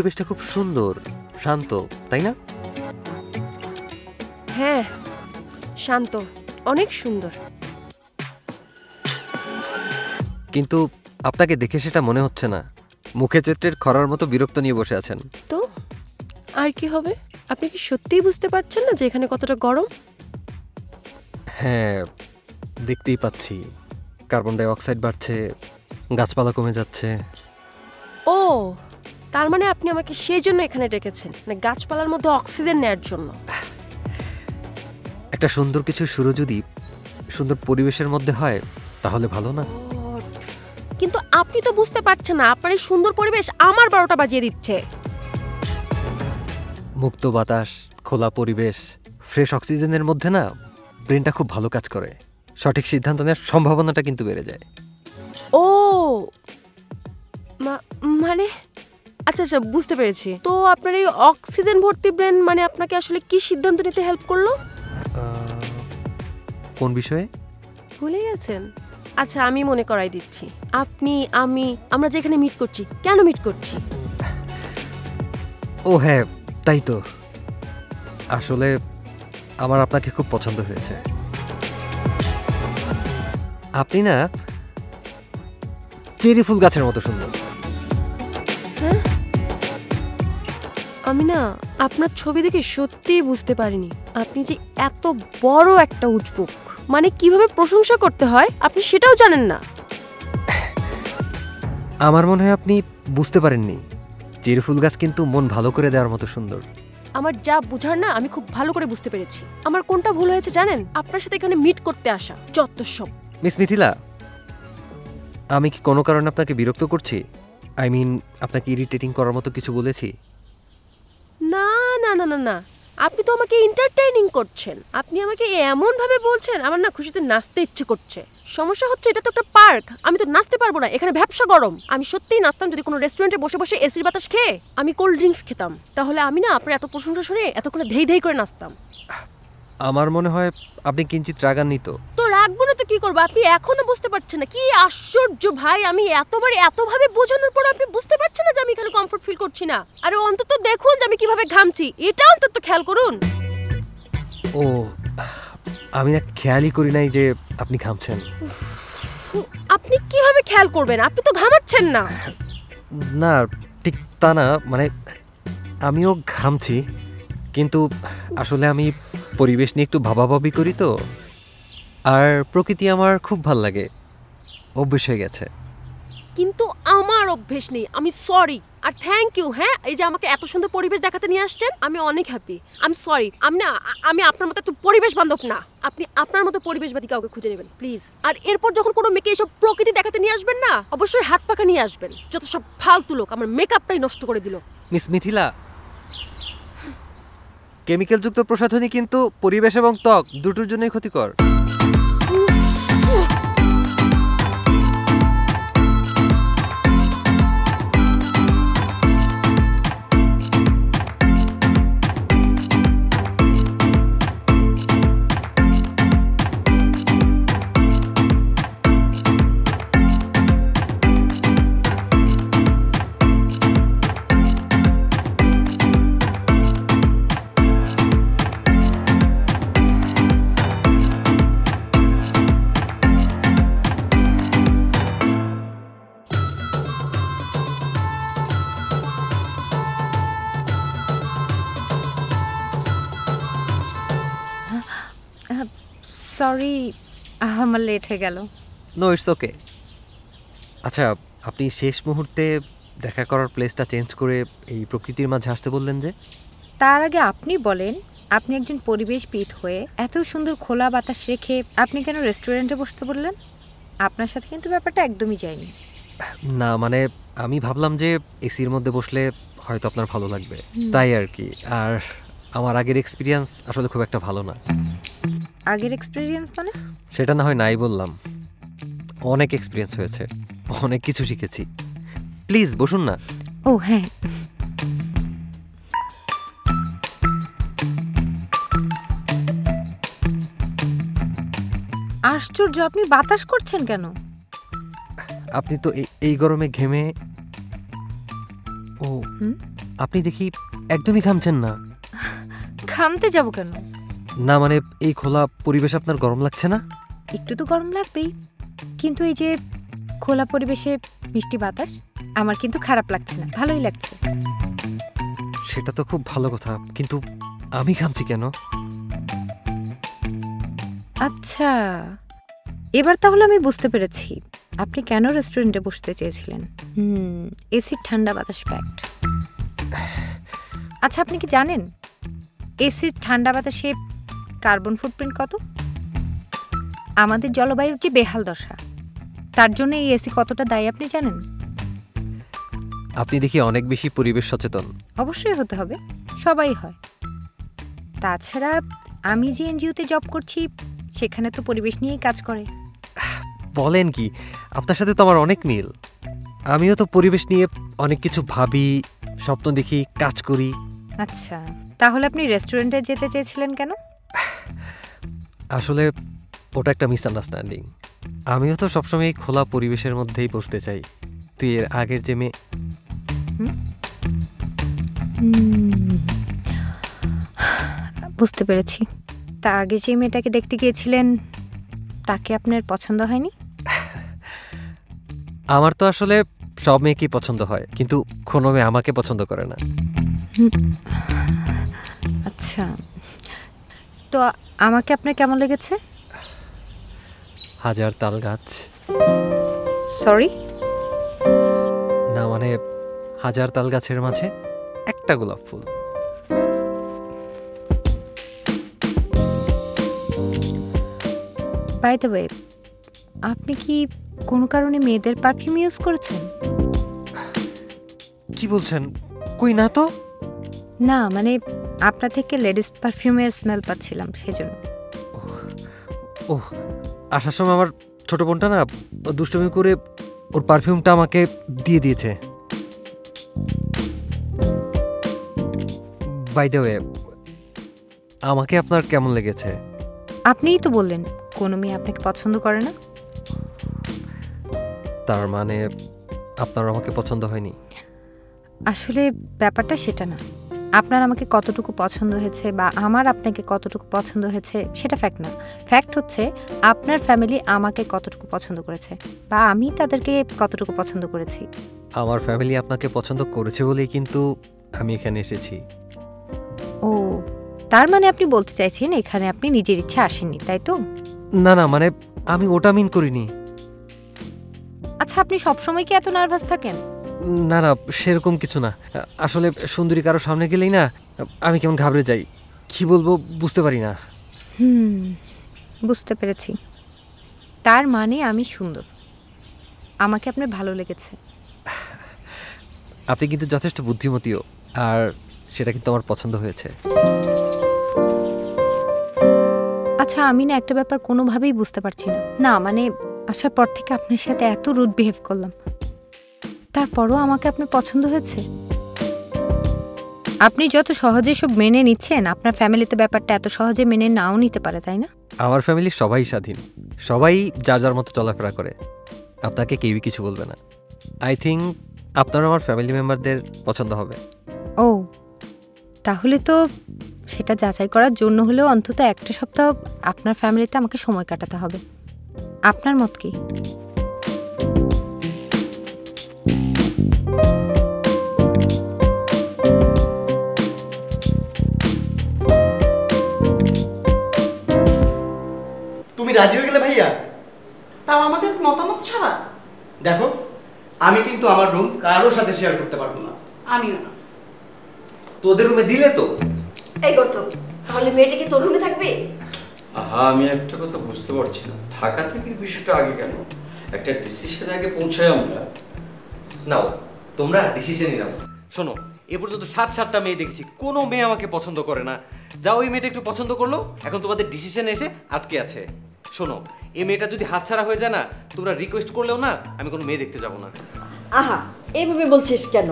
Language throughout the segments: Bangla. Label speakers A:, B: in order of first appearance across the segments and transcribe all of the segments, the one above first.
A: পরিবেশটা খুব সুন্দর, শান্ত, তাই না?
B: হ্যাঁ, শান্ত, অনেক সুন্দর।
A: কিন্তু আপনাকে দেখে সেটা মনে হচ্ছে না। মুখে চৈত্রের খরার মতো বিরক্ত নিয়ে বসে আছেন।
B: তো আর কি হবে? আপনি কি সত্যিই বুঝতে পারছেন না যে এখানে কতটা গরম?
A: হ্যাঁ, দেখতেই পাচ্ছি। কার্বন ডাই অক্সাইড বাড়ছে, গাছপালা কমে যাচ্ছে।
B: ও, তার মানে আপনি আমাকে সেই জন্য এখানে ডেকেছেন, মানে গাছপালার মধ্যে অক্সিজেন নেয়ার জন্য।
A: একটা সুন্দর কিছু শুরু যদি সুন্দর পরিবেশের মধ্যে হয় তাহলে ভালো না?
B: কিন্তু আপনি তো বুঝতে পারছেন না, আপনার এই সুন্দর পরিবেশ আমার 12টা বাজিয়ে দিচ্ছে।
A: মুক্ত বাতাস, খোলা পরিবেশ, ফ্রেশ অক্সিজেনের মধ্যে না ব্রেনটা খুব ভালো কাজ করে। সঠিক সিদ্ধান্ত নেওয়ার সম্ভাবনাটা কিন্তু বেড়ে যায়।
B: ও মানে আচ্ছা আচ্ছা, বুঝতে পেরেছি। তো আপনার এই অক্সিজেন ভর্তি ব্রেন মানে আপনাকে আসলে কি সিদ্ধান্ত নিতে হেল্প করলো?
A: কোন বিষয়ে?
B: ভুলে গেছেন? আচ্ছা, আমি মনে করাই দিচ্ছি। আপনি, আমরা যেখানে মিট করছি, কেন মিট করছি?
A: ও হ্যাঁ, তাই তো। আসলে আমার আপনাকে খুব পছন্দ হয়েছে। আপনি না চেরি ফুল গাছের মতো সুন্দর।
B: হ্যাঁ, আমি না আপনার ছবি দেখে সত্যিই বুঝতে পারিনি আপনি যে এত বড় একটা উজবুক। মানে কিভাবে প্রশংসা করতে হয় আপনি সেটাও জানেন না।
A: আমার মনে হয় আপনি বুঝতে পারেননি, চেরি ফুল গাছ কিন্তু মন ভালো করে দেওয়ার মতো সুন্দর।
B: আমার যা বুঝার না আমি খুব ভালো করে বুঝতে পেরেছি। আমার কোনটা ভুল হয়েছে জানেন? আপনার সাথে এখানে মিট করতে আসা, যত সব।
A: মিস মিথিলা, আমি কি কোনো কারণে আপনাকে বিরক্ত করছি? আই মিন, আপনাকে ইরিটেটিং করার মতো কিছু বলেছি?
B: না না না না না, আপনি তো আমাকে এন্টারটেইনিং করছেন। আপনি আমাকে এমন ভাবে বলছেন আমার না খুশিতে নাচতে ইচ্ছে করছে। সমস্যা হচ্ছে এটা তো একটা পার্ক, আমি তো নাচতে পারবো না, এখানে ভ্যাপসা গরম। আমি সত্যিই নাচতাম যদি কোনো রেস্টুরেন্টে বসে বসে এসির বাতাস খেয়ে আমি কোল্ড ড্রিঙ্কস খেতাম। তাহলে আমি না আপনার এত প্রশংসা শুনে এতক্ষণে ধেই ধেই করে নাচতাম।
A: আমার মনে হয় আপনি কিঞ্চিত রাগান্বিত।
B: তো রাখবো না তো কি করবো? আপনি এখনো বুঝতে পারছেন না? কি আশ্চর্য ভাই, আমি এতবার এতভাবে বোঝানোর পর আপনি বুঝতে পারছেন না যে আমি এখানে কমফোর্ট ফিল করছি না? আরে অন্তত দেখুন যে আমি কিভাবে ঘামছি, এটা অন্তত খেয়াল করুন।
A: ও, আমি না খেয়ালই করি নাই যে আপনি ঘামছেন।
B: আপনি কিভাবে খেয়াল করবেন? আপনি তো ঘামাচ্ছেন না।
A: না, ঠিক তা না, মানে আমিও ঘামছি, কিন্তু আসলে আমি পরিবেশ নিয়ে একটু ভাবাভাবি করি তো। আর প্রকৃতি আমার খুব ভাল লাগে, অভ্যেস হয়ে গেছে।
B: কিন্তু আমার অভ্যেস নেই, আমি সরি। আর থ্যাংক ইউ, হ্যাঁ, এই যে আমাকে এত সুন্দর পরিবেশ দেখাতে নিয়ে আসছেন, আমি অনেক হ্যাপি। আমি সরি, আমি আপনার মতো একটু পরিবেশ বান্ধব না। আপনি আপনার মতো পরিবেশবাদী কাউকে খুঁজে নেবেন প্লিজ। আর এরপর যখন কোনো মেয়েকে এইসব প্রকৃতি দেখাতে নিয়ে আসবেন না, অবশ্যই হাত পাকা নিয়ে আসবেন। যত সব ফালতু লোক আমার মেকআপটাই নষ্ট করে দিল।
A: মিস মিথিলা, কেমিক্যালযুক্ত প্রসাধনী কিন্তু পরিবেশ এবং ত্বক দুটোর জন্যই ক্ষতিকর।
C: সরি, আমার লেট হয়ে গেল।
A: No, it's okay. আচ্ছা, আপনি শেষ মুহূর্তে দেখা করার প্লেসটা চেঞ্জ করে এই প্রকৃতির মাঝে আসতে বললেন যে?
C: তার আগে আপনি বলেন, আপনি একজন পরিবেশবিদ হয়ে এত সুন্দর খোলা বাতাস রেখে আপনি কেন রেস্টুরেন্টে বসতে বললেন? আপনার সাথে কিন্তু ব্যাপারটা একদমই যায়নি।
A: না, মানে আমি ভাবলাম যে এসির মধ্যে বসলে হয়তো আপনার ভালো লাগবে, তাই আর কি। আর আমার আগের এক্সপিরিয়েন্স আসলে খুব একটা ভালো না।
C: আগের এক্সপিরিয়েন্স মানে?
A: সেটা না হয় নাই বললাম, অনেক এক্সপিরিয়েন্স হয়েছে, অনেক কিছু শিখেছি। প্লিজ বসুন না।
C: ও হ্যাঁ, আশ্চর্য, আপনি বাতাস করছেন কেন?
A: আপনি তো এই গরমে ঘেমে। ও, আপনি দেখি একদমই ঘামছেন না।
C: ঘামতে যাব কেন?
A: না মানে এই খোলা পরিবেশ আপনার গরম লাগছে না?
C: একটু তো গরম লাগবেই, কিন্তু এই যে খোলা পরিবেশে মিষ্টি বাতাস আমার কিন্তু খারাপ লাগছে না, ভালোই লাগছে।
A: সেটা তো খুব ভালো কথা, কিন্তু আমি ঘামছি কেন?
C: আচ্ছা, এবার তাহলে আমি বুঝতে পেরেছি আপনি কেন রেস্টুরেন্টে বসতে চেয়েছিলেন। এসির ঠান্ডা বাতাস ফ্যাক্ট। আচ্ছা, আপনি কি জানেন এসির ঠান্ডা বাতাসে কার্বন ফুটপ্রিন্ট কত? আমাদের জলবায়ুর যে বেহাল দশা, তার জন্য এই এসি কতটা দায়ী আপনি জানেন?
A: আপনি দেখি অনেক বেশি পরিবেশ সচেতন।
C: অবশ্যই হতে হবে, সবাই হয়। তাছাড়া আমি যে এনজিওতে জব করছি সেখানে তো পরিবেশ নিয়েই কাজ করে।
A: বলেন কি, আপনার সাথে তো আমার অনেক মিল। আমিও তো পরিবেশ নিয়ে অনেক কিছু ভাবি, স্বপ্ন দেখি, কাজ করি।
C: আচ্ছা, তাহলে আপনি রেস্টুরেন্টে যেতে চেয়েছিলেন কেন?
A: আসলে ওটা একটা মিসআন্ডারস্ট্যান্ডিং। আমিও তো সবসময় এই খোলা পরিবেশের মধ্যেই বসতে চাই। তুই এর আগের যে মেয়ে,
C: বুঝতে পেরেছি। তা আগে যে মেয়েটাকে দেখতে গিয়েছিলেন তাকে আপনার পছন্দ হয়নি?
A: আমার তো আসলে সব মেয়েকেই পছন্দ হয়, কিন্তু কোনো মেয়ে আমাকে পছন্দ করে না।
C: আচ্ছা, তো আমাকে আপনার কেমন লেগেছে?
A: হাজার তাল গাছ।
C: সরি,
A: না মানে হাজার তাল গাছের মাঝে একটা গোলাপ ফুল।
C: বাই দ্য ওয়ে, আপনি কি কোনো কারণে মেয়েদের পারফিউম ইউজ করেছেন?
A: কি বলছেন? কই না তো।
C: না মানে আপনার থেকে লেডিস পারফিউমের স্মেল পাচ্ছিলাম, সেজন্য।
A: ওহ, আসার সময় আমার ছোট বোনটা না দুষ্টুমি করে ওর পারফিউমটা আমাকে দিয়ে দিয়েছে। বাই দ্য ওয়ে, আমাকে আপনার কেমন লেগেছে?
C: আপনিই তো বললেন কোনো মেয়ে আপনাকে পছন্দ করে না।
A: তার মানে আপনার আমাকে পছন্দ হয়নি?
C: আসলে ব্যাপারটা সেটা না। আপনার আমাকে কতটুকু পছন্দ হয়েছে বা আমার আপনাকে কতটুকু পছন্দ হয়েছে সেটা ফ্যাক্ট না। ফ্যাক্ট হচ্ছে আপনার ফ্যামিলি আমাকে কতটুকু পছন্দ করেছে বা আমি তাদেরকে কতটুকু পছন্দ করেছি।
A: আমার ফ্যামিলি আপনাকে পছন্দ করেছে বলেই কিন্তু আমি এখানে এসেছি।
C: ও, তার মানে আপনি বলতে চাইছেন এখানে আপনি নিজের ইচ্ছে আসেননি, তাই তো?
A: না না, মানে আমি ওটা মিন করিনি।
C: আচ্ছা, আপনি সবসময় কি এত নার্ভাস থাকেন?
A: না না, সেরকম কিছু না। আসলে সুন্দরী কারো সামনে গেলেই না আমি কেমন ঘাবড়ে যাই, কি বলবো বুঝতে পারি না।
C: বুঝতে পেরেছি। তার মানে আমি সুন্দর, আমাকে আপনার ভালো লেগেছে।
A: আপনি কিন্তু যথেষ্ট বুদ্ধিমতীও, আর সেটা কিন্তু আমার পছন্দ হয়েছে।
C: আচ্ছা, আমি না একটা ব্যাপার কোনোভাবেই বুঝতে পারছি না। না মানে আসার পর থেকে আপনার সাথে এত রুড বিহেভ করলাম, তারপরও আমাকে আপনার পছন্দ হয়েছে। আপনি যত সহজে সব মেনে নিচ্ছেন, আপনার ফ্যামিলি তো ব্যাপারটা এত সহজে মেনে নাও নিতে পারে, তাই না?
A: আমার ফ্যামিলির সবাই স্বাধীন, সবাই যার যার মতো চলাফেরা করে। আপনাকে কেউই কিছু বলবে না। আই থিঙ্ক আপনার আমার ফ্যামিলি মেম্বারদের পছন্দ হবে।
C: ও, তাহলে তো সেটা যাচাই করার জন্য হলেও অন্তত একটা সপ্তাহ আপনার ফ্যামিলিতে আমাকে সময় কাটাতে হবে। আপনার মত কি?
D: তুমি রাজি হয়ে গেলে ভাইয়া?
E: তাও আমাদের মতামত ছাড়া?
D: দেখো, আমি কিন্তু আমার রুম কারোর সাথে শেয়ার করতে পারবো না।
E: আমিও না।
D: তোদের রুমে দিলে তো।
F: এই করতো, তাহলে মেয়েটা কি তোর রুমে থাকবে?
G: আহা, আমি একটা কথা বুঝতে পারছি না, থাকা থাকির বিষয়টা আগে কেন? একটা ডিসিশন আগে পৌঁছাই আমরা।
A: নাও, তোমরা ডিসিশনই নাও। শোনো, এ পর্যন্ত 60টা মেয়ে দেখেছি, কোনো মেয়ে আমাকে পছন্দ করে না। যা ওই মেয়েটা একটু পছন্দ করলো, এখন তোমাদের ডিসিশনে এসে আটকে আছে। শোনো, এই মেয়েটা যদি হাতছাড়া হয়ে যায় না, তোমরা রিকোয়েস্ট করলেও না আমি কোনো মেয়ে দেখতে যাব না।
F: আহা, এইভাবে বলছিস কেন?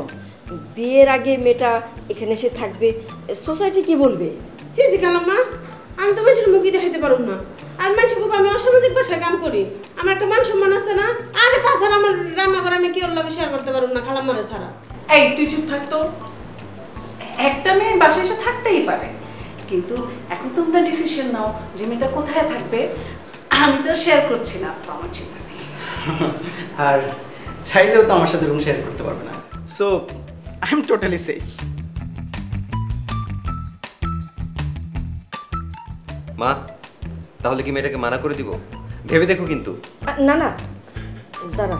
F: বিয়ের আগে মেয়েটা এখানে এসে থাকবে, সোসাইটি কি বলবে?
E: সিসি খালাম্মা, আমি তো মানুষের মুখই দেখাইতে পারব না। আর মানুষের খুব আমি অসামাজিক ভাষায় কাম করি, আমার একটা মান সম্মান আছে না? আরে তাছাড়া আমার রান্নাঘর আমি কেউ লাগে শেয়ার করতে পারব না খালাম্মারে ছাড়া। এই তুই চুপ থাকতো।
H: একটা মেয়ে বাসায় এসে থাকতেই পারে, কিন্তু এখন তোমরা ডিসিশন নাও যে মেয়েটা কোথায় থাকবে। আমি তো শেয়ার করছি না, তো আমার চিন্তা নেই।
D: আর চাইলেও তো আমার সাথে রুম শেয়ার করতে পারবে না, so I am totally safe.
A: মা, তাহলে কি মেয়েটাকে মানা করে দিব? ভেবে দেখো কিন্তু।
F: না না, দাঁড়া।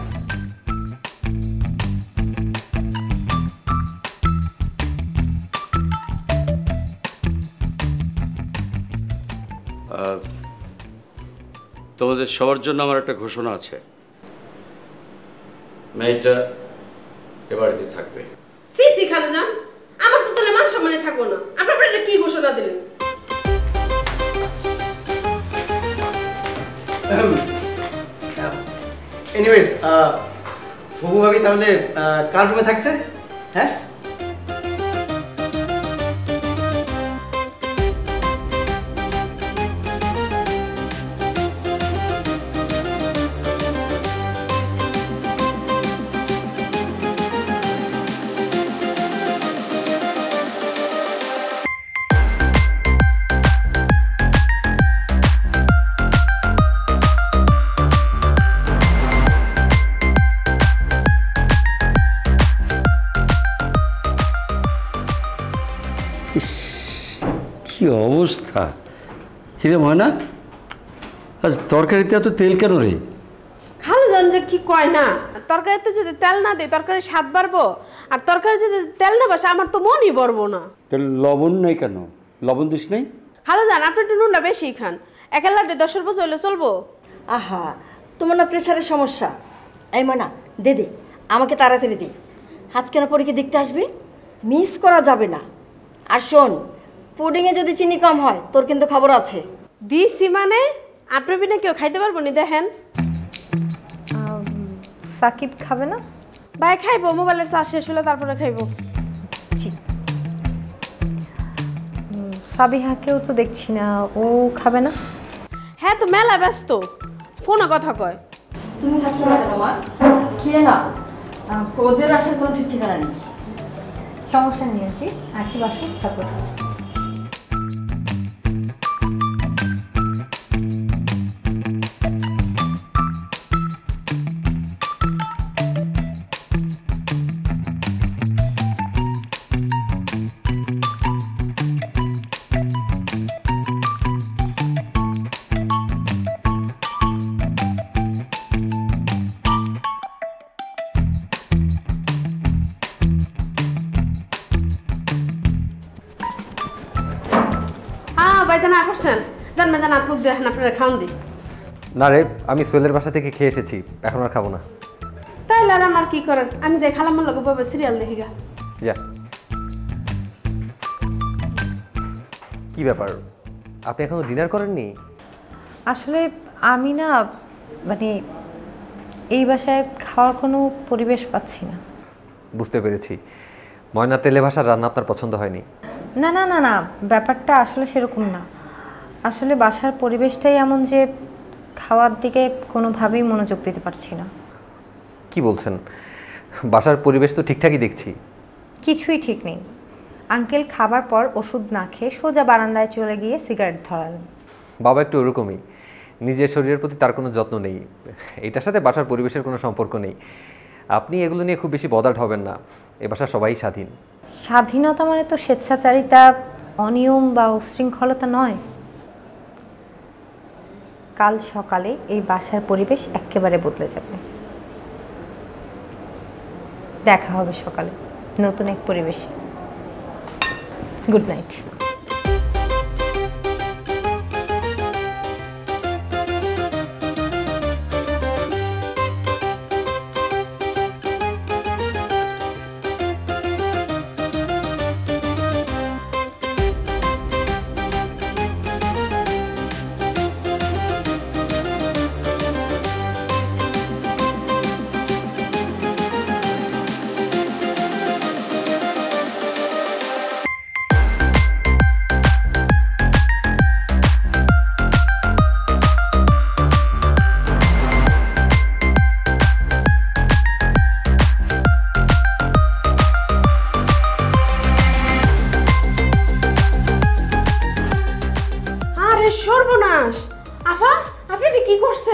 G: তোমাদের সবার জন্য আমার একটা ঘোষণা আছে, মেয়েটা এ বাড়িতে থাকবে।
E: সি সি খালাজান, আমার তো তাহলে মান সম্মানে থাকবো না। আপনার এটা কি ঘোষণা দিলেন?
D: এনিওয়েজ, বুবু ভাবি তাহলে কার রুমে থাকছে? হ্যাঁ,
G: কি অবস্থা! কিরে ময়না, আজ তরকারিতে এত তেল কেন রে?
E: খালাজান যে কি কয় না, তরকারিতে যদি তেল না দেয় তরকারি স্বাদ বাড়বো, আর তরকারি যদি তেল না বসে আমার তো মনই ভরবো না।
G: তেল লবণ নাই কেন? লবণ দিস নাই?
E: খালাজান আপনি একটু নুনটা বেশি খান, এক লাড্ডে 10 বছর হলে চলবো।
F: আহা, তোমার না প্রেশারের সমস্যা? এই মা না, দে দে, আমাকে তাড়াতাড়ি দে। আজকে না পরীক্ষা দেখতে আসবি, মিস করা যাবে না। আর শোন, পুডিংয়ে যদি চিনি কম হয় তোর কিন্তু খবর আছে।
E: দিছি মানে আপনি বিনা কেউ খাইতে পারবো নি? দেখেন
C: সাকিব খাবে না?
E: ভাই খাইবো, মোবাইলের চার্জ শেষ হলে তারপরে খাইবো।
C: জি। সাবিহাকেও তো দেখছি না, ও খাবে না?
E: হ্যাঁ তো মেলা ব্যস্ত, ফোনে কথা কয়।
F: তুমি খাচ্ছ না কেন মা? খেয়ে না, ওদের আসার কোনো ঠিক ঠিকানা নেই।
C: সমস্যা নিয়ে আছি, একটু বাসন তারপর
E: ভাইজান আসছেন, জান ভাইজান আপু দেখেন আপনারা খাওয়ান দিই।
A: না রে, আমি সোহেলের বাসা থেকে খেয়ে এসেছি, এখন আর খাবো না।
E: তাইলে আর আমার কি করেন, আমি যাই খালাম্মার লগে বসে সিরিয়াল দেখি গা।
A: যা। কি ব্যাপার, আপনি এখনো ডিনার করেননি?
C: আসলে আমি না, মানে এই বাসায় খাওয়ার কোনো পরিবেশ পাচ্ছি না।
A: বুঝতে পেরেছি, ময়না তেলে ভাষার রান্না আপনার পছন্দ হয়নি।
C: না না না না, ব্যাপারটা আসলে সেরকম না। আসলে বাসার পরিবেশটাই এমন যে খাওয়ার দিকে কোনোভাবেই মনোযোগ দিতে পারছি না।
A: কি বলছেন? বাসার পরিবেশ তো ঠিকঠাকই দেখছি।
C: কিছুই ঠিক নেই। আঙ্কেল খাবার পর ওষুধ না খেয়ে সোজা বারান্দায় চলে গিয়ে সিগারেট ধরালেন।
A: বাবা একটু ওরকমই, নিজের শরীরের প্রতি তার কোনো যত্ন নেই। এটার সাথে বাসার পরিবেশের কোনো সম্পর্ক নেই। আপনি এগুলো নিয়ে খুব বেশি বদার্ড হবেন না, এ বাসার সবাই স্বাধীন।
C: স্বাধীনতা মানে তো স্বেচ্ছাচারিতা, অনিয়ম বা উশৃঙ্খলতা নয়। কাল সকালে এই বাসার পরিবেশ একেবারে বদলে যাবে। দেখা হবে সকালে নতুন এক পরিবেশে। Good night.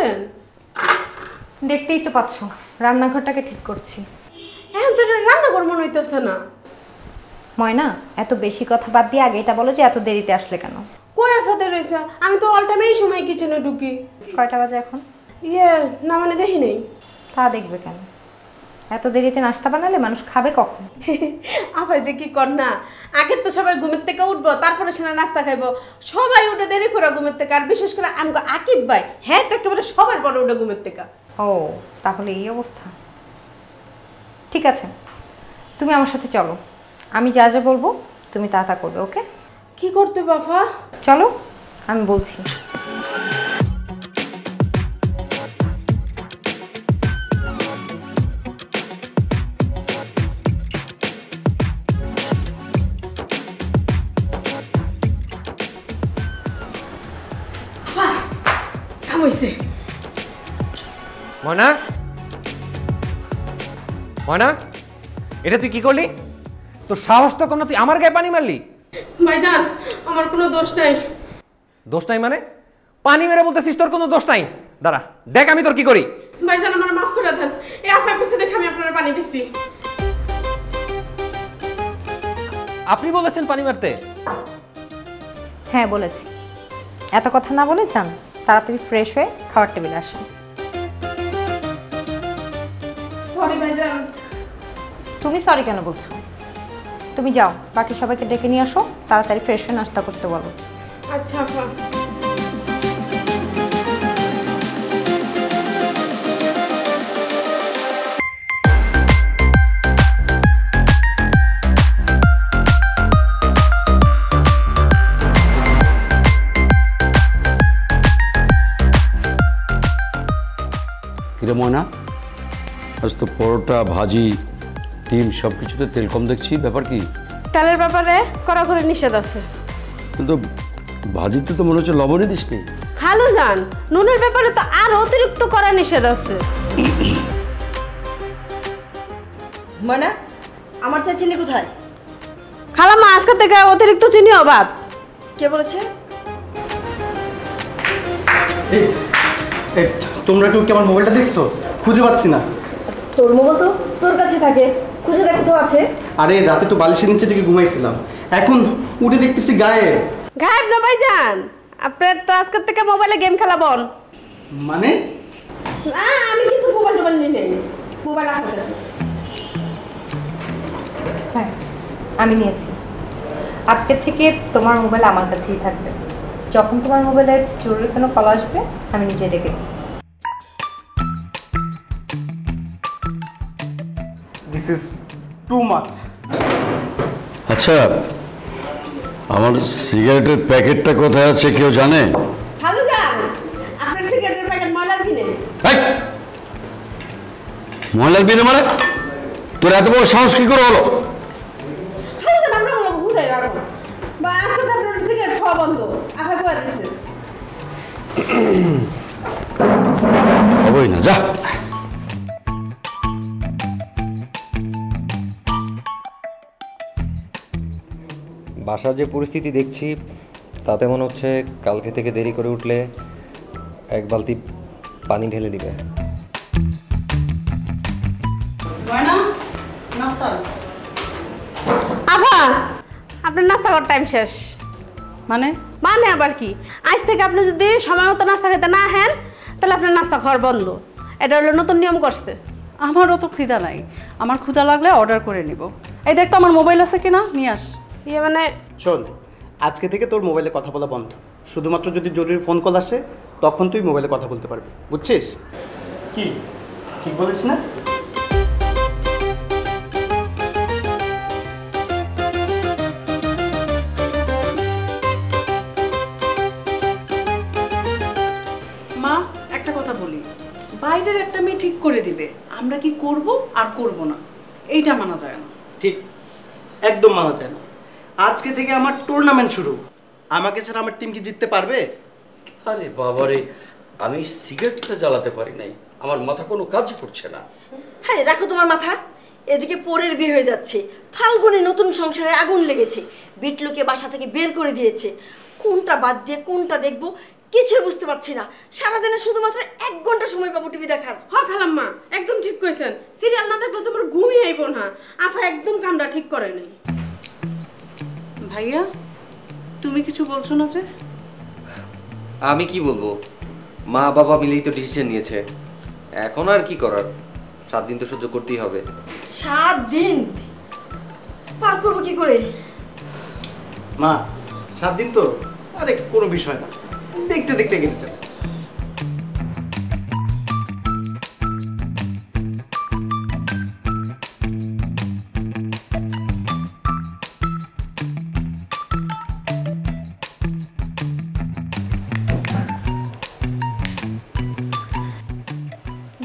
E: করতেছেন?
C: দেখতেই তো পাচ্ছ রান্নাঘরটাকে ঠিক করছি।
E: এখন তো এটা রান্নাঘর মনে হইতেছে না।
C: ময়না, এত বেশি কথা বাদ দিয়ে আগে এটা বলো যে এত দেরিতে আসলে কেন?
E: কই আফাতে রয়েছে? আমি তো অল টাইম এই সময় কিচেনে ঢুকি।
C: কয়টা বাজে এখন?
E: না মানে দেখি নেই।
C: তা দেখবে কেন? এত দেরিতে নাস্তা বানালে মানুষ খাবে কখন?
E: আবার যে কি কর না, আগে তো সবাই ঘুমের থেকে উঠবো, তারপরে সেনা নাস্তা খাইবো। সবাই উঠে দেরি করে ঘুমের থেকে, আর বিশেষ করে আমগো আকিব ভাই, হ্যাঁ তো একেবারে সবার পরে উঠে ঘুমের থেকে।
C: ও তাহলে এই অবস্থা। ঠিক আছে, তুমি আমার সাথে চলো, আমি যা যা বলবো তুমি তা তা করবে। ওকে?
E: কি করতে বাফা?
C: চলো, আমি বলছি।
E: কাম হইছে।
A: ময়না, ময়না, এটা তুই কি করলি? তোর সাহস তো কোনো, তুই আমার গায়ে পানি মারলি?
E: ভাইজান, আমার কোনো দোষ নাই।
A: দোষ নাই মানে? পানি মেরে বলতেছিস তোর কোনো দোষ নাই? দাঁড়া, দেখ আমি তোর কি করি।
E: ভাইজান, আমার মাফ করে দেন। এই আফা কইছে দেখে আমি আপনার পানি দিছি।
A: আপনি বলেছেন পানি মারতে?
C: হ্যাঁ বলেছি। এত কথা না বলে যান, তাড়াতাড়ি ফ্রেশ হয়ে খাওয়ার টেবিলে আসেন।
E: সরি ভাইজান।
C: তুমি সরি কেন বলছো? তুমি যাও, বাকি সবাইকে ডেকে নিয়ে আসো, তাড়াতাড়ি ফ্রেশ হয়ে নাস্তা করতে বলো।
E: আচ্ছা আপা।
G: কিরে ময়না, আজ তো পরোটা, ভাজি, ডিম সব কিছুতে তেল কম দেখছি, ব্যাপার কি?
E: তেলের ব্যাপারে কড়াকড়ি নিষেধ আছে।
G: কিন্তু ভাজিতে তো মনে হচ্ছে লবণই দিসনি।
E: খালু যান, নুনের ব্যাপারে তো আর অতিরিক্ত করা নিষেধ আছে।
F: ময়না, আমার চা চিনি কোথায়?
E: খালামা, আজকে থেকে অতিরিক্ত চিনি অবাদ।
F: কে বলেছে?
D: তোমরা কেউ কি আমার মোবাইলটা দেখছো? খুঁজে পাচ্ছি না।
F: তোর মোবাইল তো তোর কাছে থাকে, খুঁজে দেখো তো আছে।
D: আরে রাতে তো বালিশের নিচে থেকে ঘুমাইছিলাম, এখন উঠে দেখতেছি গায়ে।
E: গায়েব না ভাইজান, আপনার তো আজকের থেকে মোবাইলে গেম খেলা বন।
D: মানে?
E: না, আমি কিন্তু মোবাইল নিয়ে নেই, মোবাইল আপনার কাছে।
C: হ্যাঁ, আমি নিয়েছি। আজকে থেকে তোমার মোবাইল আমার কাছেই থাকবে। যখন তোমার মোবাইলের জরুরি কোনো কল আসবে আমি নিজে ডেকে দেব।
D: This is too much.
G: আচ্ছা, আমার সিগারেটের প্যাকেটটা কোথায় আছে কেউ জানে?
E: খালু যান, আপনার সিগারেটের প্যাকেট ময়লার বিনে।
G: ময়লার বিনে মানে? তোর এত বড় সাহস কি করে হলো?
E: খালু যান, আমরা হলো বুঝাই রাখো বা আজকে তো আপনার সিগারেট খাওয়া বন্ধ। আপা কই দিছে?
G: হবেই না, যা।
A: বাসার যে পরিস্থিতি দেখছি তাতে মনে হচ্ছে কালকে থেকে দেরি করে উঠলে এক বালতি পানি ঢেলে দিবে।
E: আপা, আপনার নাস্তা করার টাইম শেষ।
H: মানে?
E: মানে আবার কি, আজ থেকে আপনি যদি সময় মতো নাস্তা খেতে না হেন, তাহলে আপনার নাস্তা খাওয়ার বন্ধ। এটা হলো নতুন নিয়ম করছে।
H: আমারও তো ক্ষুধা নাই, আমার ক্ষুধা লাগলে অর্ডার করে নিব। এই দেখ তো আমার মোবাইল আছে কিনা, নিয়ে আস।
E: ইয়ে মানে
D: শোন, আজকে থেকে তোর মোবাইলে কথা বলা বন্ধ। শুধুমাত্র যদি জরুরি ফোন কল আসে তখন তুই মোবাইলে কথা বলতে পারবি, বুঝছিস? কি ঠিক বলিস না?
H: মা, একটা কথা বলি, বাইরের একটা মেয়ে ঠিক করে দিবে, আমরা কি করব আর করব না এইটা মানা যায় না।
D: ঠিক, একদম মানা যায় না। আজকে থেকে আমার টুর্নামেন্ট শুরু। আমাকে ছাড়া আমার টিম কি জিততে পারবে?
G: আরে বাবারে, আমি সিগারেটটা জ্বালাতে পারি নাই, আমার মাথা কোনো কাজই করছে না।
F: হ্যাঁ, রাখো তোমার মাথা। এদিকে পরের বিয়ে হয়ে যাচ্ছে, ফাল্গুনে নতুন সংসারে আগুন লেগেছে, বিটলুকে বাসা থেকে বের করে দিয়েছে। কোনটা বাদ দিয়ে কোনটা দেখবো কিছুই বুঝতে পারছি না, সারাদিনে শুধুমাত্র 1 ঘন্টা সময় পাবো টিভি দেখার।
E: হ খালাম্মা, একদম ঠিক কইছেন, সিরিয়াল না দেখলে তোমার ঘুমই আইব না। আফা একদম কামটা ঠিক করে নাই।
H: ভাইয়া তুমি কিছু বলছো না যে?
A: আমি কি বলবো, মা বাবা মিলেই তো ডিসিশন নিয়েছে, এখন আর কি করার, 7 দিন তো সহ্য করতেই হবে।
F: 7 দিন পার করবো কি করে?
D: মা 7 দিন তো আরে কোনো বিষয় না, দেখতে দেখতে কেটে যাবে।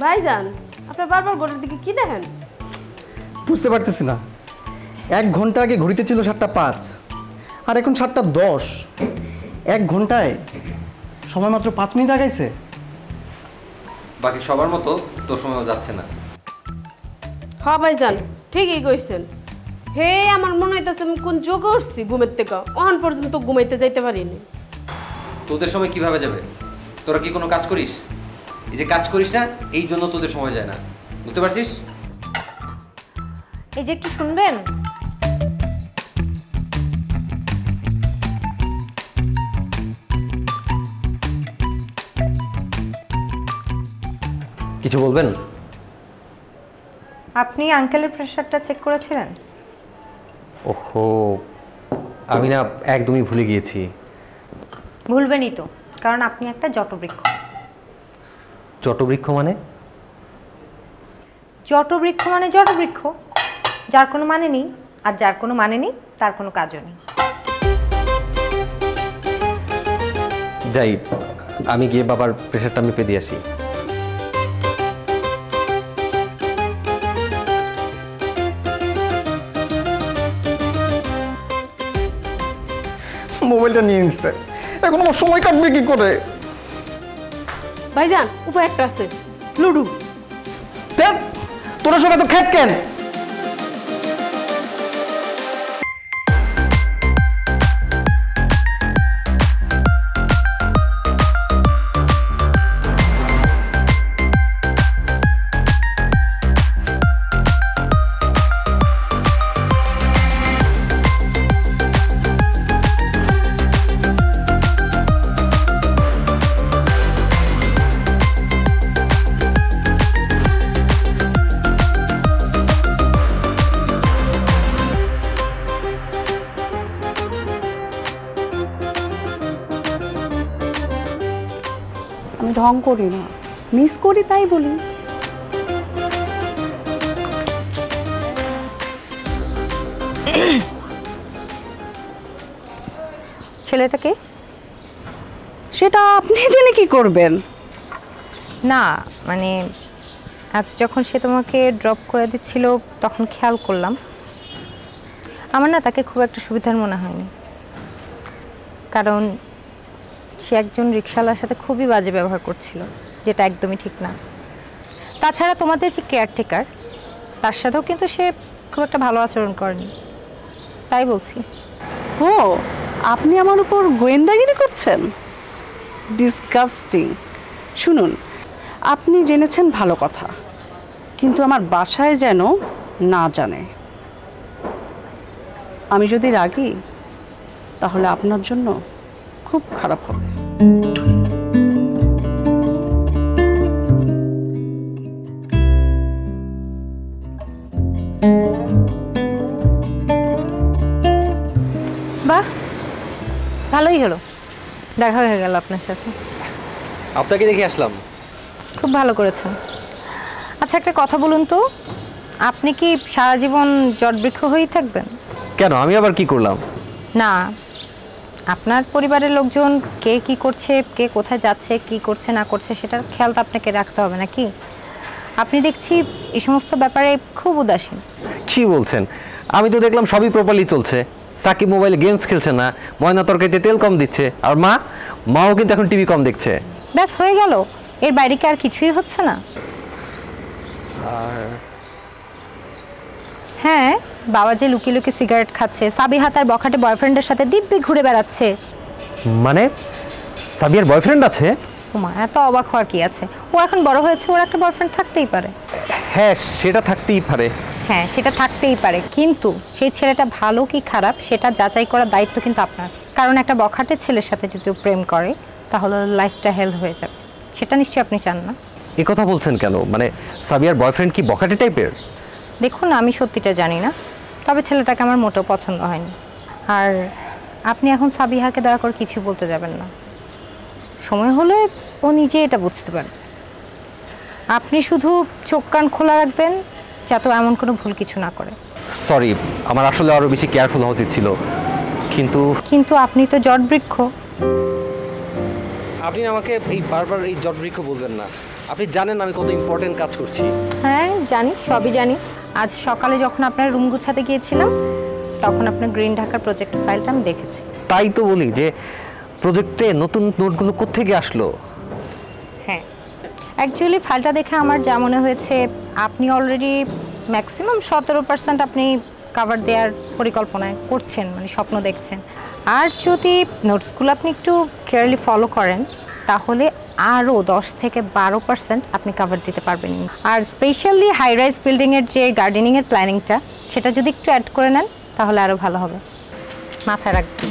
E: ভাইজান, আপনি বারবার বোর্ডের দিকে কি দেখেন?
D: বুঝতে পারতেছি না, 1 ঘন্টা আগে ঘড়িতে ছিল 7:05 আর এখন 7:10। 1 ঘন্টায় সময় মাত্র 5 মিনিট আগাইছে।
A: বাকি সবার মতো তোর সময়ও যাচ্ছে না।
E: হ ভাইজান, ঠিকই কইছেন। হে আমার মনে হইতাছে আমি কোন যোগে উঠছি ঘুমের থেকে, অহন পর্যন্ত ঘুমাইতে যাইতে পারিনি।
A: তোদের সময় কিভাবে যাবে? তোরা কি কোনো কাজ করিস? এই যে কাজ করিস না, এই জন্য তোদের সময় যায় না, বুঝতে পারছিস?
C: এই যে একটু শুনবেন।
A: কিছু বলবেন?
C: আপনি আঙ্কেলের প্রেশারটা চেক করেছিলেন?
A: ওহো, আমি না একদমই ভুলে গিয়েছি।
C: ভুলবেনই তো, কারণ আপনি একটা জটবৃক্ষ।
A: জটবৃক্ষ মানে?
C: জটবৃক্ষ মানে জটবৃক্ষ, যার কোনো মানে নেই, আর যার কোনো মানে নেই তার কোনো কাজও নেই।
A: যাই, আমি গিয়ে বাবার প্রেশারটা মেপে দিয়ে আসি।
D: মোবাইলটা নিয়ে নিচ্ছে, এখন আমার সময় কাটবে কি করে?
E: ভাইজান, উপায় একটা আছে, লুডু।
D: দেখ তোরা সবাই তো খেত কেন?
H: আমি ঢং করি না, মিস করি তাই বলি।
C: ছেলেটাকে?
H: সেটা আপনি জেনে কি করবেন?
C: না মানে আজ যখন সে তোমাকে ড্রপ করে দিচ্ছিল তখন খেয়াল করলাম, আমার না তাকে খুব একটা সুবিধার মনে হয়নি, কারণ সে একজন রিকশাওয়ালার সাথে খুবই বাজে ব্যবহার করছিল, যেটা একদমই ঠিক না। তাছাড়া তোমাদের যে কেয়ারটেকার, তার সাথেও কিন্তু সে খুব একটা ভালো আচরণ করেনি, তাই বলছি।
H: ও, আপনি আমার উপর গোয়েন্দাগিরি করছেন? ডিসগাস্টিং। শুনুন, আপনি জেনেছেন ভালো কথা, কিন্তু আমার বাসায় যেন না জানে। আমি যদি রাগি তাহলে আপনার জন্য খুব খারাপ হবে।
C: বাহ, ভালোই হলো, দেখা হয়ে গেল আপনার সাথে।
A: আপনাকে দেখে আসলাম।
C: খুব ভালো করেছেন। আচ্ছা একটা কথা বলুন তো, আপনি কি সারা জীবন জটবৃক্ষ হয়েই থাকবেন?
A: কেন, আমি আবার কি করলাম?
C: না, আপনার পরিবারের লোকজন কে কি করছে, কে কোথায় যাচ্ছে, কি করছে না করছে সেটার খেয়াল তো আপনাকে রাখতে হবে নাকি? আপনি দেখছি এই সমস্ত ব্যাপারে খুব উদাসীন।
A: কি বলছেন? আমি তো দেখলাম সবই প্রপারলি চলছে। সাকিব মোবাইলে গেমস খেলছে না, ময়না তরকারিতে তেল কম দিচ্ছে, আর মাও কিন্তু এখন টিভি কম দেখছে।
C: ব্যাস হয়ে গেল, এর বাইরে কি আর কিছুই হচ্ছে না? হ্যাঁ, বাবা যে লুকিয়ে লুকিয়ে সিগারেট খাচ্ছে, সাবিহা তার বখাটে বয়ফ্রেন্ডের সাথে দিব্যি ঘুরে বেড়াচ্ছে।
A: মানে
D: সাবিয়ার বয়ফ্রেন্ড আছে?
C: ওমা, এত অবাক হওয়ার কি আছে? ও এখন বড় হয়েছে, ওর একটা বয়ফ্রেন্ড থাকতেই পারে।
D: হ্যাঁ, সেটা থাকতেই পারে।
C: হ্যাঁ, সেটা থাকতেই পারে, কিন্তু সেই ছেলেটা ভালো কি খারাপ সেটা যাচাই করার দায়িত্ব কিন্তু আপনার। কারণ একটা বখাটের ছেলের সাথে যদি ও প্রেম করে তাহলে লাইফটা হেল হয়ে যাবে, সেটা নিশ্চয়ই আপনি চান না।
A: এ কথা বলছেন কেন? মানে সাবিয়ার বয়ফ্রেন্ড কি বখাটে টাইপের?
C: দেখুন, আমি সত্যিটা জানি না, তবে ছেলেটাকে আমার মোটেও পছন্দ হয়নি। আর আপনি এখন সাবিহাকে দয়া করে কিছু বলতে যাবেন না, সময় হলে ও নিজে এটা বুঝতে পারে। আপনি শুধু চোখ কান খোলা রাখবেন যাতে এমন কোনো ভুল কিছু না করে।
A: সরি, আমার আসলে আরও বেশি কেয়ারফুল হওয়া উচিত ছিল। কিন্তু
C: আপনি তো জটবৃক্ষ।
A: আপনি আমাকে এই বারবার এই জটবৃক্ষ বলবেন না। আপনি জানেন আমি কত ইম্পর্টেন্ট কাজ করছি।
C: হ্যাঁ জানি, সবই জানি। আজ সকালে যখন আপনার রুম গুছাতে গিয়েছিলাম তখন আপনার গ্রিন ঢাকার প্রজেক্ট ফাইলটা আমি দেখেছি।
A: তাই তো বলি যে প্রজেক্টে নতুন নোটগুলো কোত্থেকে আসলো।
C: হ্যাঁ, অ্যাকচুয়ালি ফাইলটা দেখে আমার যা মনে হয়েছে আপনি অলরেডি ম্যাক্সিমাম 17% আপনি কভার দেওয়ার পরিকল্পনায় করছেন, মানে স্বপ্ন দেখছেন। আর যদি নোটসগুলো আপনি একটু কেয়ারলি ফলো করেন তাহলে আরও 10 থেকে 12% আপনি কভার দিতে পারবেন। আর স্পেশালি হাই রাইজ বিল্ডিংয়ের যে গার্ডেনিংয়ের প্ল্যানিংটা সেটা যদি একটু অ্যাড করে নেন তাহলে আরও ভালো হবে, মাথায় রাখবেন।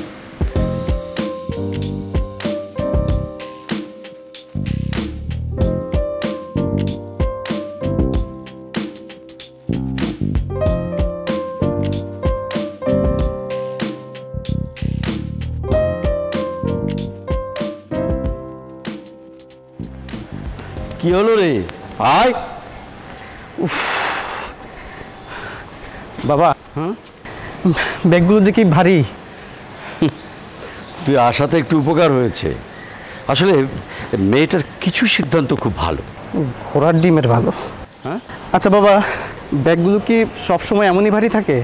G: কি হলো রে? আয়।
D: বাবা, ব্যাগগুলো যে কি ভারী।
G: তুই আসাতে একটু উপকার হয়েছে। আসলে মেয়েটার কিছু সিদ্ধান্ত খুব ভালো।
D: ঘোড়ার ডিমের ভালো।
G: হ্যাঁ,
D: আচ্ছা বাবা, ব্যাগগুলো কি সব সময় এমনই ভারী থাকে?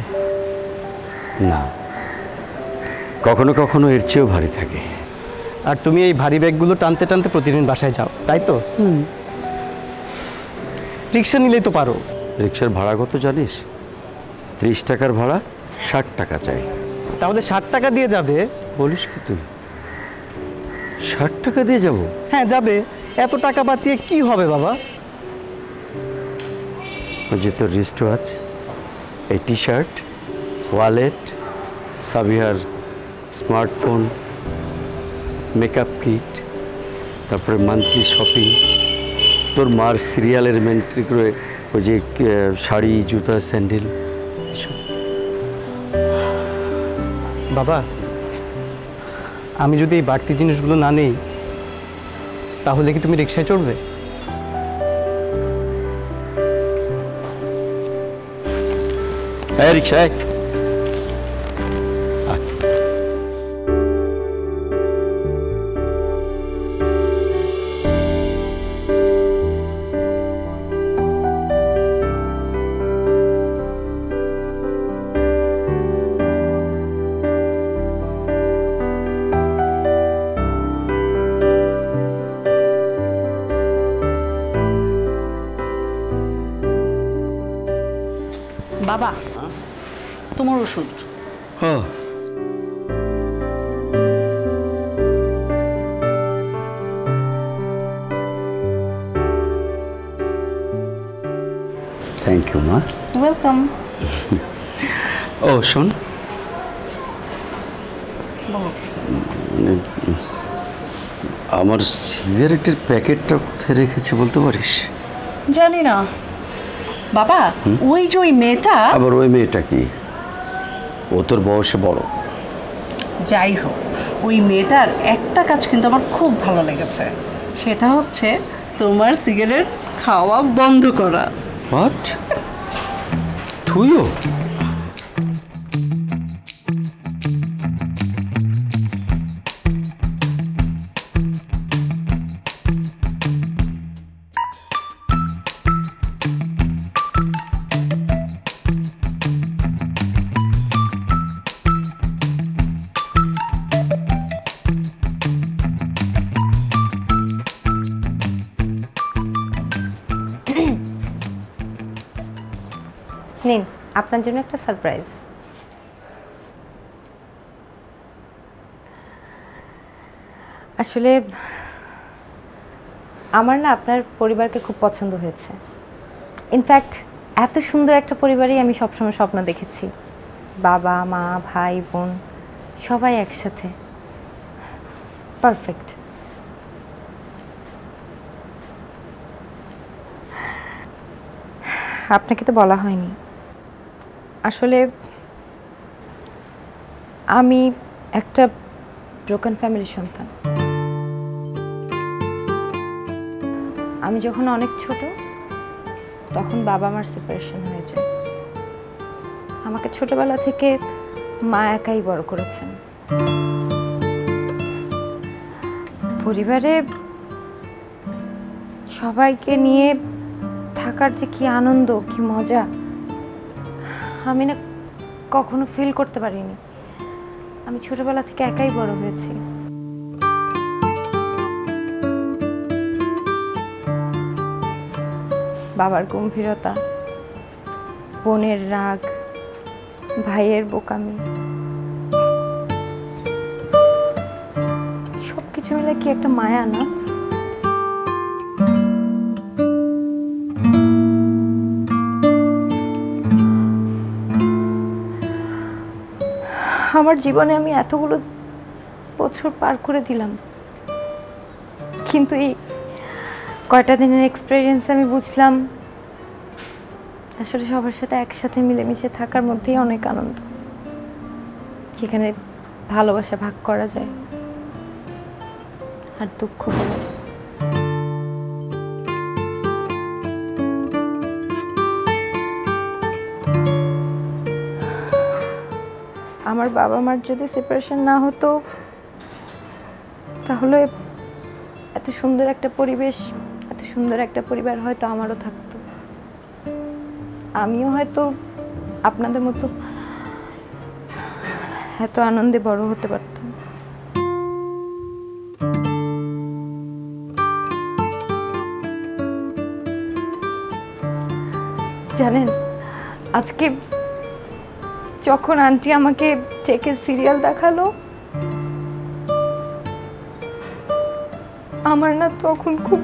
G: না, কখনো কখনো এর চেয়েও ভারী থাকে।
D: আর তুমি এই ভারী ব্যাগগুলো টানতে টানতে প্রতিদিন বাসায় যাও, তাই তো? রিক্সা নিলেই তো পারো।
G: রিক্সার ভাড়া কত জানিস? 30 টাকার ভাড়া 60 টাকা চাই।
D: তাহলে 60 টাকা দিয়ে যাবে?
G: বলিস কি তুই? 60 টাকা দিয়ে যাব?
D: হ্যাঁ যাবে। এত টাকা বাঁচিয়ে কি হবে বাবা?
G: ওই যে তোর রিস্ট ওয়াচ, এই টি শার্ট, ওয়ালেট, সাবিহার স্মার্টফোন, মেকআপ কিট, তারপরে মান্থলি শপিং, তোর মার সিরিয়ালের মেন্ট্রি করে ওই যে শাড়ি, জুতা, স্যান্ডেল।
D: বাবা, আমি যদি এই বাড়তি জিনিসগুলো না নেই তাহলে কি তুমি রিক্সায় চড়বে?
G: হ্যাঁ, রিক্সায়।
H: বাবা, তোমার ওষুধ।
G: হ্যাঁ, থ্যাংক ইউ মা।
H: ওয়েলকাম।
G: ও শোন, আমার সিগারেটের প্যাকেটটা কোথায় রেখেছে বলতে পারিস?
H: জানি না বাবা। ওই যে ওই মেয়েটা।
G: আবার ওই মেয়েটা কি? ও তোর বয়সে বড়।
H: যাই হোক, ওই মেয়েটার একটা কাজ কিন্তু আমার খুব ভালো লেগেছে, সেটা হচ্ছে তোমার সিগারেট খাওয়া বন্ধ করা।
G: হোয়াট? তুইও?
C: নিন, আপনার জন্য একটা সারপ্রাইজ। আসলে আমার না আপনার পরিবারকে খুব পছন্দ হয়েছে। ইনফ্যাক্ট এত সুন্দর একটা পরিবারই আমি সবসময় স্বপ্ন দেখেছি, বাবা মা ভাই বোন সবাই একসাথে, পারফেক্ট। আপনাকে তো বলা হয়নি, আসলে আমি একটা ব্রোকেন ফ্যামিলির সন্তান। আমি যখন অনেক ছোট তখন বাবা মার সেপারেশন হয়ে যায়। আমাকে ছোটবেলা থেকে মা একাই বড় করেছেন। পরিবারে সবাইকে নিয়ে থাকার যে কি আনন্দ, কি মজা, আমি না কখনো ফিল করতে পারিনি। আমি ছোটবেলা থেকে একাই বড় হয়েছি। বাবার গম্ভীরতা, বোনের রাগ, ভাইয়ের বোকামি, সবকিছু মিলে কি একটা মায়া না? আমার জীবনে আমি এতগুলো বছর পার করে দিলাম, কিন্তু এই কয়টা দিনের এক্সপেরিয়েন্স আমি বুঝলাম আসলে সবার সাথে একসাথে মিলেমিশে থাকার মধ্যেই অনেক আনন্দ, যেখানে ভালোবাসা ভাগ করা যায় আর দুঃখ বলা যায়। আমার বাবা মার যদি সেপারেশন না হতো তাহলে এত সুন্দর একটা পরিবেশ, এত সুন্দর একটা পরিবার হয়তো আমারও থাকতো। আমিও হয়তো আপনাদের মতো এত আনন্দে বড় হতে পারতাম। জানেন, আজকে যখন আন্টি আমাকে টেকে সিরিয়াল দেখালো, আমার না তখন খুব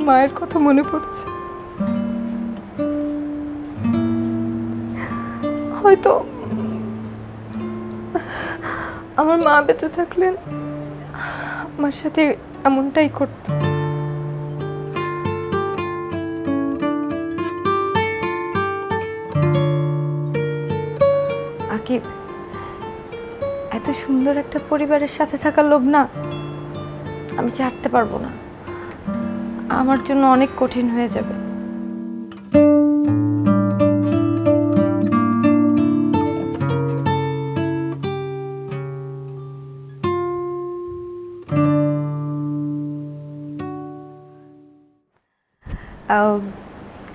C: মায়ের কথা মনে পড়ছে। হয়তো আমার মা বেঁচে থাকলেন আমার সাথে এমনটাই করত। আকিব, এত সুন্দর একটা পরিবারের সাথে থাকার লোভ না আমি ছাড়তে পারবো না, আমার জন্য অনেক কঠিন হয়ে যাবে।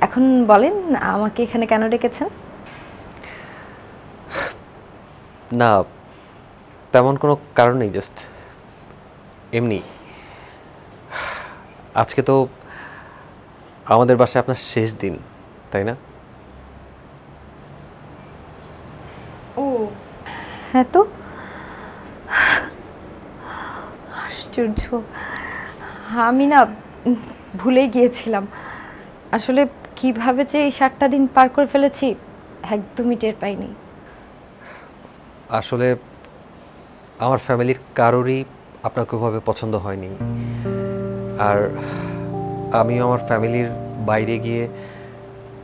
C: এখন বলেন আমাকে এখানে কেন ডেকেছেন?
A: না, তেমন কোনো কারণ নেই, জাস্ট এমনি। আজকে তো আমাদের বাসায় আপনার শেষ দিন, তাই না?
C: ও হ্যাঁ, তো আশ্চর্য, আমি না ভুলেই গিয়েছিলাম। আসলে কিভাবে যে এই 7টা দিন পার করে ফেলেছি একদমই টের পাইনি।
A: আসলে আমার ফ্যামিলির কারোরই আপনাকে ওভাবে পছন্দ হয়নি, আর আমিও আমার ফ্যামিলির বাইরে গিয়ে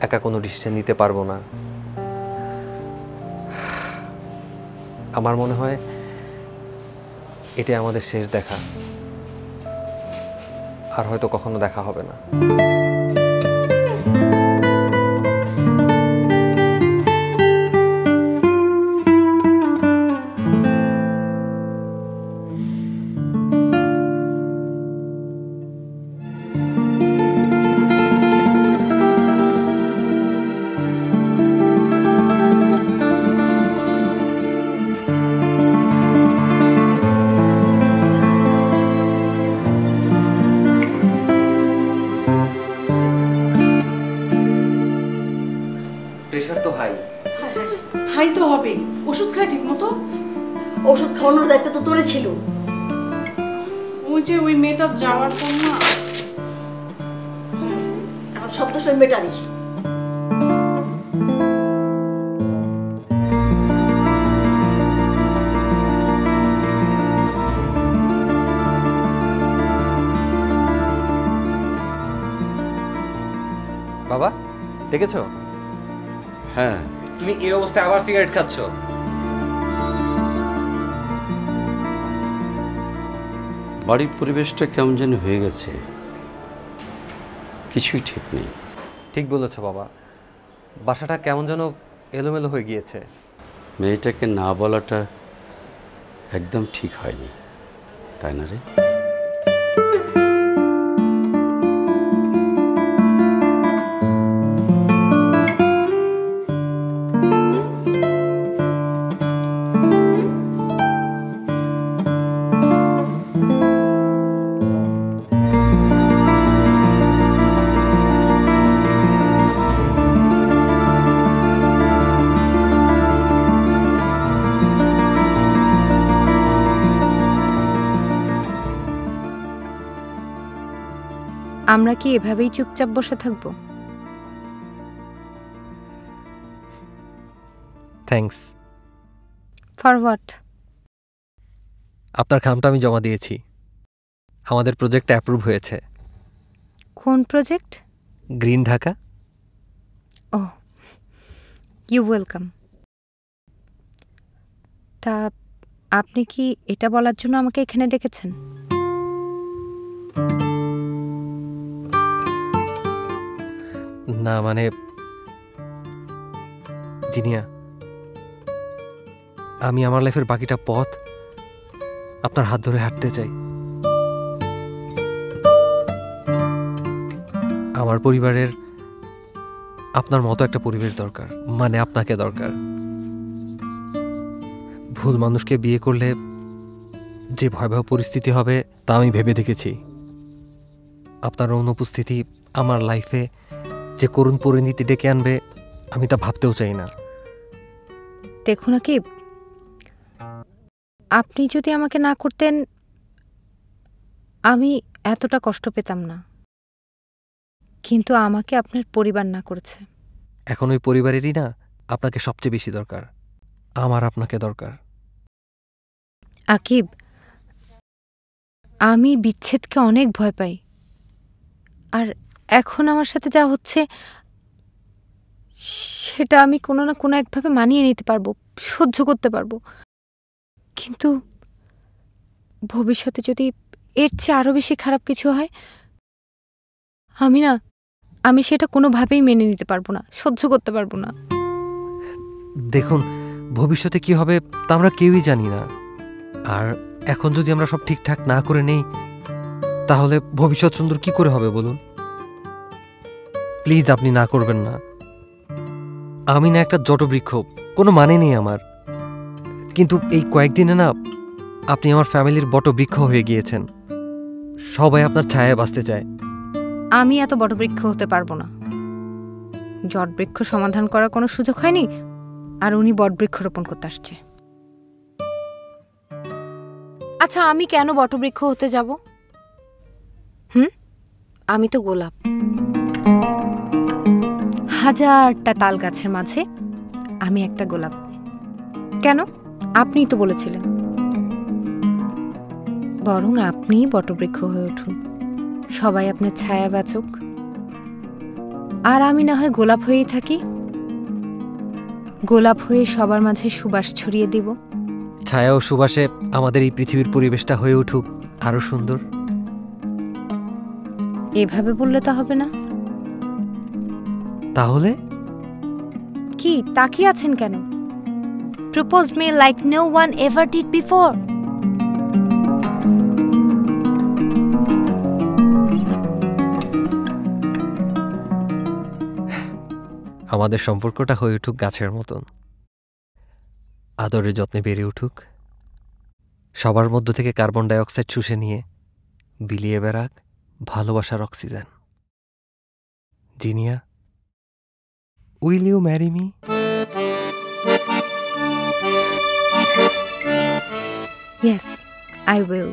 A: একা কোনো ডিসিশন নিতে পারবো না। আমার মনে হয় এটাই আমাদের শেষ দেখা, আর হয়তো কখনো দেখা হবে না। প্রেশার তো হাই।
H: হাই তো হবেই, ওষুধ খায় ঠিক মতো।
F: ওষুধ খাওয়ানোর দায়িত্ব তো তোরে ছিল।
H: যে ওই মেয়েটা যাওয়ার পর না
F: এখন সব তো সেই মেটারই।
A: বাবা দেখেছো
G: হ্যাঁ,
A: তুমি এই অবস্থায় আবার সিগারেট খাচ্ছ?
G: বাড়ির পরিবেশটা কেমন যেন হয়ে গেছে, কিছুই ঠিক নেই।
A: ঠিক বলেছো বাবা, বাসাটা কেমন যেন এলোমেলো হয়ে গিয়েছে।
G: মেয়েটাকে না বলাটা একদম ঠিক হয়নি, তাই না রে?
C: আমরা কি এভাবেই চুপচাপ বসে থাকবো?
A: থ্যাঙ্কস।
C: For what?
A: আপনার খামটা আমি জমা দিয়েছি, আমাদের প্রজেক্টটা অ্যাপ্রুভ হয়েছে।
C: কোন প্রজেক্ট?
A: গ্রিন ঢাকা।
C: ও, ইউ ওয়েলকাম। তা আপনি কি এটা বলার জন্য আমাকে এখানে ডেকেছেন?
A: না মানে জিনিয়া, আমি আমার লাইফের বাকিটা পথ আপনার হাত ধরে হাঁটতে চাই। আমার পরিবারের আপনার মতো একটা পরিবেশ দরকার, মানে আপনাকে দরকার। ভুল মানুষকে বিয়ে করলে যে ভয়াবহ পরিস্থিতি হবে তা আমি ভেবে দেখেছি। আপনার অনুপস্থিতি আমার লাইফে যে করুণ পরিণতি ডেকে আনবে আমি তা ভাবতেও চাই না।
C: দেখুন আকিব, আপনি যদি আমাকে না করতেন আমি এতটা কষ্ট পেতাম না, কিন্তু আমাকে আপনার পরিবার না করেছে।
A: এখন ওই পরিবারেরই না আপনাকে সবচেয়ে বেশি দরকার, আমার আপনাকে দরকার।
C: আকিব, আমি বিচ্ছেদকে অনেক ভয় পাই, আর এখন আমার সাথে যা হচ্ছে সেটা আমি কোনো না কোনো একভাবে মানিয়ে নিতে পারবো, সহ্য করতে পারবো, কিন্তু ভবিষ্যতে যদি এর চেয়ে আরো বেশি খারাপ কিছু হয় আমি সেটা কোনোভাবেই মেনে নিতে পারবো না, সহ্য করতে পারবো না।
A: দেখুন, ভবিষ্যতে কি হবে তা আমরা কেউই জানি না, আর এখন যদি আমরা সব ঠিকঠাক না করে নেই তাহলে ভবিষ্যৎ সুন্দর কি করে হবে বলুন? প্লিজ আপনি না করবেন না। আমি না একটা জটবৃক্ষ, কোনো মানে নেই আমার, কিন্তু এই কয়েকদিনে না আপনি আমার ফ্যামিলির বটবৃক্ষ হয়ে গিয়েছেন। সবাই আপনার ছায়ায় বাঁচতে চায়।
C: আমি এত বটবৃক্ষ হতে পারবো না, জটবৃক্ষ সমাধান করার কোনো সুযোগ হয়নি, আর উনি বটবৃক্ষ রোপণ করতে আসছে। আচ্ছা, আমি কেন বটবৃক্ষ হতে যাব? আমি তো গোলাপ, হাজারটা তাল গাছের মাঝে আমি একটা গোলাপ। কেন? আপনিই তো বলেছিলেন। বরং আপনিই বটবৃক্ষ হয়ে উঠুন, সবাই আপনার ছায়া বাঁচুক, আর আমি না হয় গোলাপ হয়েই থাকি। গোলাপ হয়ে সবার মাঝে সুবাস ছড়িয়ে দিব।
A: ছায়া ও সুবাসে আমাদের এই পৃথিবীর পরিবেশটা হয়ে উঠুক আরো সুন্দর।
C: এভাবে বললে তো হবে না।
A: তাহলে
C: কি তাকিয়ে আছেন কেন? Propose me like no one ever did before.
A: আমাদের সম্পর্কটা হয়ে উঠুক গাছের মতন, আদরের যত্নে বেড়ে উঠুক, সবার মধ্য থেকে কার্বন ডাই অক্সাইড শুষে নিয়ে বিলিয়ে বেড়াক ভালোবাসার oxygen. Jinia, will you marry me?
C: Yes, I will.